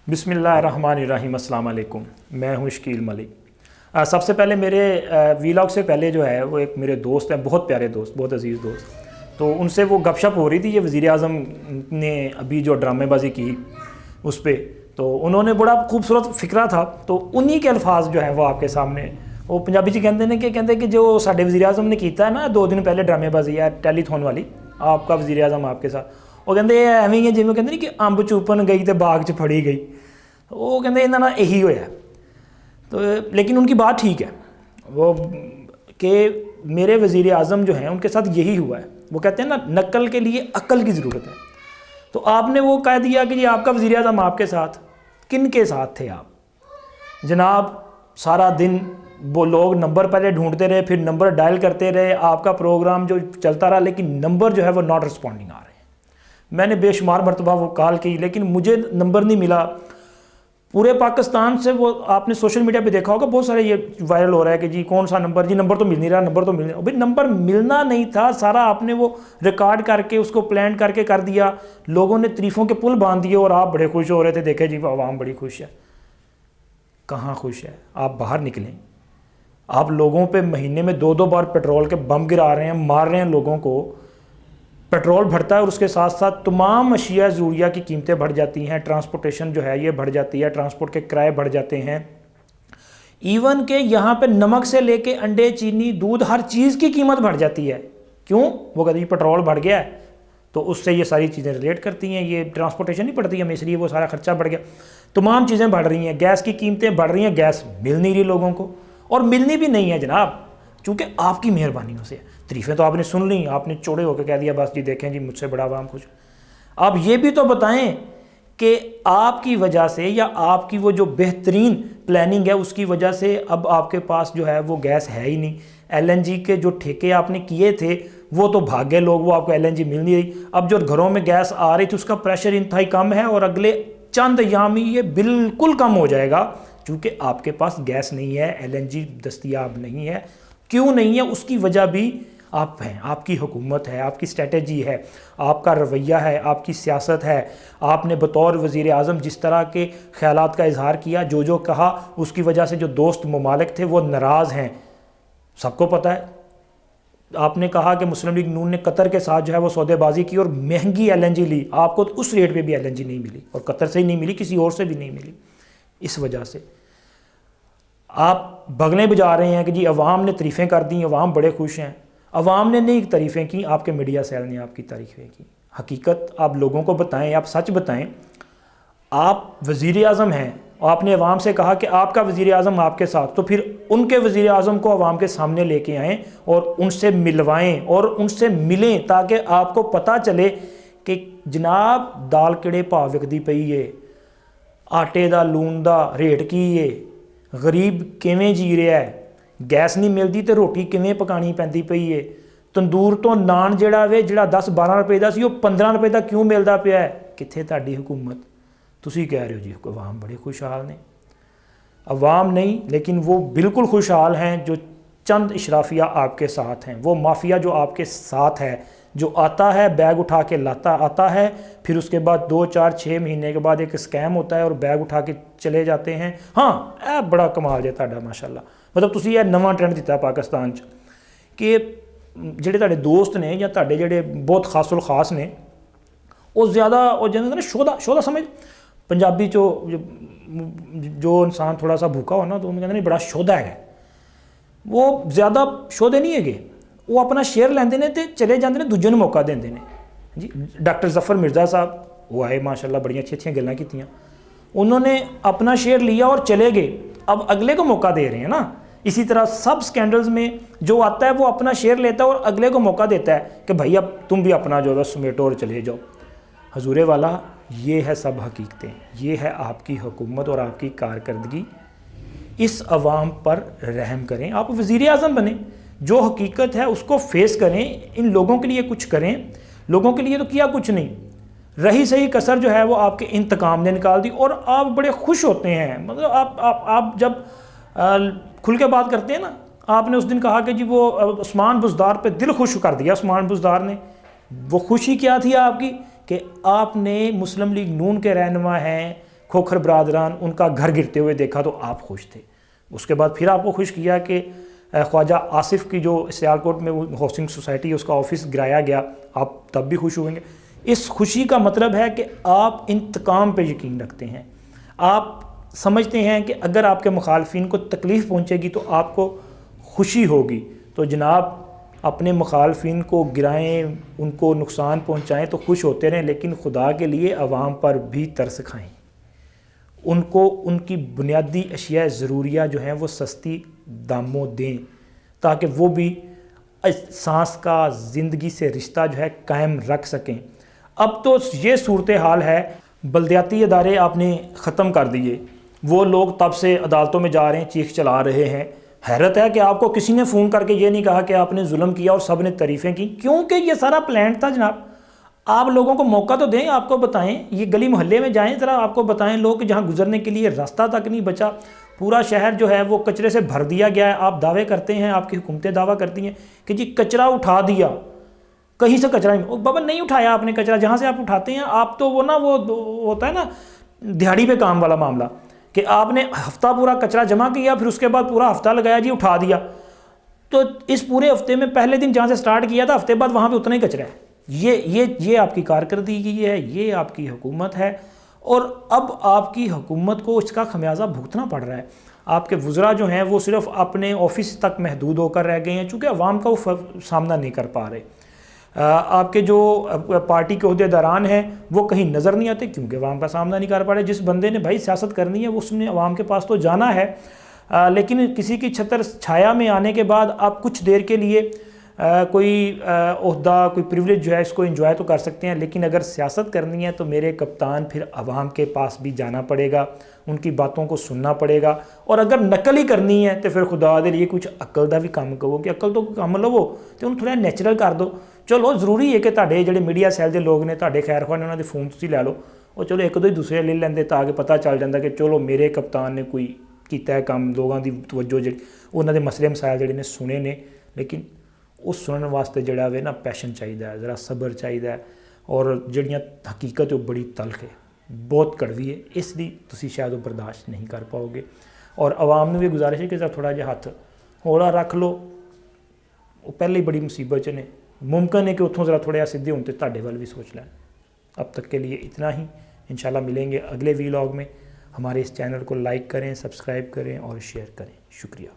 बिस्मिल्लाहिर्रहमानिर्रहीम। अस्सलाम वालेकुम। मैं हूँ शकील मलिक। सबसे पहले मेरे वीलॉग से पहले जो है वो एक मेरे दोस्त हैं, बहुत प्यारे दोस्त, बहुत अजीज़ दोस्त, तो उनसे वो गपशप हो रही थी ये वज़ीर आज़म ने अभी जो ड्रामेबाजी की उस पर, तो उन्होंने बड़ा खूबसूरत फ़िक्रा था, तो उन्हीं के अल्फाज जो हैं वो आपके सामने वो पंजाबी जी कहते हैं कि जो साडे वज़ीर आज़म ने किया है ना 2 दिन पहले ड्रामेबाजी है टैलीथॉन वाली, आपका वज़ीर आज़म आपके साथ, वो कहते एवं ही है जिवें कहते नहीं कि अंब चूपन गई तो बाग च फड़ी गई, वो कहते इन्हां नाल यही होया। तो लेकिन उनकी बात ठीक है वो कि मेरे वज़ीर आज़म जो हैं उनके साथ यही हुआ है। वो कहते हैं ना नकल के लिए अक्ल की ज़रूरत है, तो आपने वो कह दिया कि जी आपका वज़ीर आज़म आपके साथ, किन के साथ थे आप जनाब? सारा दिन वो लोग नंबर पहले ढूंढते रहे, फिर नंबर डायल करते रहे, आपका प्रोग्राम जो चलता रहा, लेकिन नंबर जो है वो नॉट रिस्पॉन्डिंग आ रहे हैं। मैंने बेशुमार मरतबा वो कॉल की, लेकिन मुझे नंबर नहीं मिला। पूरे पाकिस्तान से वो आपने सोशल मीडिया पे देखा होगा, बहुत सारे ये वायरल हो रहा है कि जी कौन सा नंबर, जी नंबर तो मिल नहीं रहा, नंबर तो मिल नहीं रहा। भाई नंबर मिलना नहीं था, सारा आपने वो रिकॉर्ड करके उसको प्लान करके कर दिया, लोगों ने तारीफ़ों के पुल बांध दिए और आप बड़े खुश हो रहे थे, देखे जी आवाम बड़ी खुश है। कहाँ खुश है? आप बाहर निकलें, आप लोगों पे महीने में 2-2 बार पेट्रोल के बम गिरा रहे हैं, मार रहे हैं लोगों को। पेट्रोल बढ़ता है और उसके साथ साथ तमाम अशिया ज़रूरिया की कीमतें बढ़ जाती हैं, ट्रांसपोर्टेशन जो है ये बढ़ जाती है, ट्रांसपोर्ट के किराए बढ़ जाते हैं, इवन के यहाँ पे नमक से लेके अंडे, चीनी, दूध, हर चीज़ की कीमत बढ़ जाती है। क्यों? वो कहते हैं पेट्रोल बढ़ गया है, तो उससे ये सारी चीज़ें रिलेट करती हैं, ये ट्रांसपोर्टेशन नहीं पड़ती हमें, इसलिए वो सारा खर्चा बढ़ गया। तमाम चीज़ें बढ़ रही हैं, गैस की कीमतें बढ़ रही हैं, गैस मिल नहीं रही लोगों को, और मिलनी भी नहीं है जनाब, चूँकि आपकी मेहरबानियों से। तारीफ़ें तो आपने सुन ली, आपने चौड़े होकर कह दिया बस जी देखें जी मुझसे बड़ा आवाम खुश। आप ये भी तो बताएं कि आपकी वजह से या आपकी वो जो बेहतरीन प्लानिंग है उसकी वजह से अब आपके पास जो है वो गैस है ही नहीं। LNG के जो ठेके आपने किए थे वो तो भाग गए लोग, वो आपको LNG मिल नहीं रही। अब जो घरों में गैस आ रही थी उसका प्रेशर इंतहाई कम है और अगले चंद अय्याम ही ये बिल्कुल कम हो जाएगा, क्योंकि आपके पास गैस नहीं है, LNG दस्तयाब नहीं है। क्यों नहीं है? उसकी वजह भी आप हैं, आपकी हुकूमत है, आपकी स्ट्रेटजी है, आपका रवैया है, आपकी सियासत है। आपने बतौर वज़ीर आज़म जिस तरह के ख़यालात का इजहार किया, जो कहा, उसकी वजह से जो दोस्त ममालिक थे वो नाराज़ हैं, सबको पता है। आपने कहा कि मुस्लिम लीग नून ने कतर के साथ जो है वो सौदेबाजी की और महंगी LNG ली, आपको तो उस रेट पे भी LNG नहीं मिली, और कतर से ही नहीं मिली, किसी और से भी नहीं मिली। इस वजह से आप भगने बजा रहे हैं कि जी अवाम ने तारीफ़ें कर दी, अवाम बड़े खुश हैं। अवाम ने नहीं तारीफ़ें की, आपके मीडिया सेल ने आपकी तारीफ़ें की। हकीकत आप लोगों को बताएं, आप सच बताएं। आप वज़ीर आज़म हैं, आपने अवाम से कहा कि आपका वज़ीर आज़म आपके साथ, तो फिर उनके वज़ीर आज़म को अवाम के सामने लेके आएँ और उनसे मिलवाएँ और उनसे मिलें, ताकि आपको पता चले कि जनाब दाल किड़े भाव विकदी पई है, आटे दा लून दा रेट की है, गरीब किवें जी रहा है, गैस नहीं मिलती तो रोटी किवें पकानी पैंदी पई है, तंदूर तो नान जिहड़ा वे जिहड़ा 10-12 रुपए दा सी वो 15 रुपए दा क्यों मिलता पिया है? कित्थे तुहाडी हुकूमत? तुसीं कह रहे हो जी अवाम बड़े खुशहाल ने। अवाम नहीं, लेकिन वो बिल्कुल खुशहाल हैं जो चंद इशराफिया आपके साथ हैं, वो माफिया जो आपके साथ है, जो आता है बैग उठा के लाता आता है, फिर उसके बाद 2-4-6 महीने के बाद एक स्कैम होता है और बैग उठा के चले जाते हैं। हाँ ए बड़ा कमाल जे तुहाडा माशाअल्लाह, मतलब तुसीं ये नवां ट्रेंड दिता पाकिस्तान च कि ਜਿਹੜੇ ਤੁਹਾਡੇ ਦੋਸਤ ਨੇ ਜਾਂ ਤੁਹਾਡੇ ਜਿਹੜੇ ਬਹੁਤ ਖਾਸੁਲ ਖਾਸ ਨੇ ਉਹ ਜ਼ਿਆਦਾ ਉਹ ਜਿਹਨਾਂ ਨੇ ਸ਼ੋਧਾ ਸਮਝ ਪੰਜਾਬੀ 'ਚੋਂ ਜੋ ਇਨਸਾਨ ਥੋੜਾ ਸਾ ਭੂਖਾ ਹੋ ਨਾ तो ਉਹਨੂੰ ਕਹਿੰਦੇ ਨੇ ਬੜਾ ਸ਼ੋਧਾ ਹੈਗਾ, ਉਹ ਜ਼ਿਆਦਾ ਸ਼ੋਧੇ ਨਹੀਂ ਹੈਗੇ, ਉਹ ਆਪਣਾ ਸ਼ੇਅਰ ਲੈਂਦੇ ਨੇ ਤੇ ਚਲੇ ਜਾਂਦੇ ਨੇ, ਦੂਜੇ ਨੂੰ ਮੌਕਾ ਦਿੰਦੇ ਨੇ ਜੀ। डॉक्टर ज़फ़र मिर्ज़ा साहब वो आए माशाल्लाह, बड़ियाँ अच्छी गल्लां कीतियां, उन्होंने अपना शेयर लिया और चले गए, अब अगले को मौका दे रहे हैं ना। इसी तरह सब स्कैंडल्स में जो आता है वो अपना शेयर लेता है और अगले को मौका देता है कि भाई अब तुम भी अपना जो है समेटो और चले जाओ। हजूरे वाला ये है सब हकीकतें, ये है आपकी हुकूमत और आपकी कारकर्दगी। इस अवाम पर रहम करें, आप वज़ीर आज़म बने, जो हकीकत है उसको फेस करें, इन लोगों के लिए कुछ करें। लोगों के लिए तो किया कुछ नहीं, रही सही कसर जो है वो आपके इंतकाम ने निकाल दी और आप बड़े खुश होते हैं। मतलब आप जब खुल के बात करते हैं ना, आपने उस दिन कहा कि जी वो उस्मान बुज़दार पे दिल खुश कर दिया उस्मान बुज़दार ने। वो खुशी क्या थी आपकी कि आपने मुस्लिम लीग नून के रहनुमा हैं, کھوکھر برادران ان کا گھر گرتے ہوئے دیکھا تو آپ خوش تھے. اس کے بعد پھر آپ کو خوش کیا کہ خواجہ آصف کی جو سیالکوٹ میں وہ ہاؤسنگ سوسائٹی اس کا آفس گرایا گیا, آپ تب بھی خوش ہوئیں گے. اس خوشی کا مطلب ہے کہ آپ انتقام پہ یقین رکھتے ہیں. آپ سمجھتے ہیں کہ اگر آپ کے مخالفین کو تکلیف پہنچے گی تو آپ کو خوشی ہوگی. تو جناب اپنے مخالفین کو گرائیں, ان کو نقصان پہنچائیں تو خوش ہوتے رہیں, لیکن خدا کے لیے عوام پر بھی ترس کھائیں. ان کو ان کی بنیادی اشیاء ضروریہ جو ہیں وہ سستی داموں دیں تاکہ وہ بھی سانس کا, زندگی سے رشتہ جو ہے قائم رکھ سکیں. اب تو یہ صورتحال ہے, بلدیاتی ادارے آپ نے ختم کر دیے, وہ لوگ تب سے عدالتوں میں جا رہے ہیں, چیخ چلا رہے ہیں. حیرت ہے کہ آپ کو کسی نے فون کر کے یہ نہیں کہا کہ آپ نے ظلم کیا اور سب نے تعریفیں کی, کیونکہ یہ سارا پلان تھا جناب. آپ لوگوں کو موقع تو دیں, آپ کو بتائیں, یہ گلی محلے میں جائیں ذرا, آپ کو بتائیں لوگ کہ جہاں گزرنے کے لیے راستہ تک نہیں بچا, پورا شہر جو ہے وہ کچرے سے بھر دیا گیا ہے. آپ دعوے کرتے ہیں, آپ کی حکومتیں دعویٰ کرتی ہیں کہ جی کچرا اٹھا دیا, کہیں سے کچرا نہیں. بابا نہیں اٹھایا آپ نے کچرا, جہاں سے آپ اٹھاتے ہیں آپ تو وہ ہوتا ہے نا دہاڑی پہ کام والا معاملہ, کہ آپ نے ہفتہ پورا کچرا جمع کیا, پھر اس کے بعد پورا ہفتہ لگایا جی اٹھا دیا. تو اس پورے ہفتے میں پہلے دن جہاں سے سٹارٹ کیا تھا, ہفتے بعد وہاں پہ اتنا ہی کچرا ہے. یہ آپ کی کارکردگی ہے, یہ آپ کی حکومت ہے, اور اب آپ کی حکومت کو اس کا خمیازہ بھگتنا پڑ رہا ہے. آپ کے وزراء جو ہیں وہ صرف اپنے آفس تک محدود ہو کر رہ گئے ہیں, چونکہ عوام کا وہ سامنا نہیں کر پا رہے. آپ کے جو پارٹی کے عہدیداران ہیں وہ کہیں نظر نہیں آتے کیونکہ عوام کا سامنا نہیں کر پا رہے. جس بندے نے بھائی سیاست کرنی ہے اس نے عوام کے پاس تو جانا ہے, لیکن کسی کی چھتر چھایا میں آنے کے بعد آپ کچھ دیر کے لیے کوئی عہدہ, کوئی پریولیج جو ہے اس کو انجوائے تو کر سکتے ہیں, لیکن اگر سیاست کرنی ہے تو میرے کپتان پھر عوام کے پاس بھی جانا پڑے گا, ان کی باتوں کو سننا پڑے گا. اور اگر نقل ہی کرنی ہے تو پھر خدا دے لیے کچھ عقل دا بھی کام کرو, کہ عقل تو کام لو تو انہوں تھوڑا نیچرل کر دو. چلو ضروری ہے کہ تھے جڑے میڈیا سیل کے لوگ نے تھے خیر خواہ نے انہوں نے فون تھی لے لو, اور چلو ایک دو ہی دوسرے لے لیں تاکہ پتہ چل جاتا کہ چلو میرے کپتان نے کوئی کیتا ہے کام, لوگوں کی توجہ جی انہوں نے مسئلے مسائل جڑے نے سنے نے. لیکن اس سننے واسطے جڑا ہوئے نا پیشن چاہیے, ذرا صبر چاہیے, اور جڑیاں حقیقت وہ بڑی تلخ ہے, بہت کڑوی ہے, اس لیے تسی شاید وہ برداشت نہیں کر پاؤ گے. اور عوام نے بھی گزارش ہے کہ ذرا تھوڑا جہا ہاتھ ہولا رکھ لو, وہ پہلے ہی بڑی مصیبت نے, ممکن ہے کہ اتوں ذرا تھوڑے سدھے ہوتے تھے وال بھی سوچ لیں. اب تک کے لیے اتنا ہی, انشاءاللہ ملیں گے اگلے ویلاگ میں. ہمارے اس چینل کو لائک کریں, سبسکرائب کریں اور شیئر کریں. شکریہ.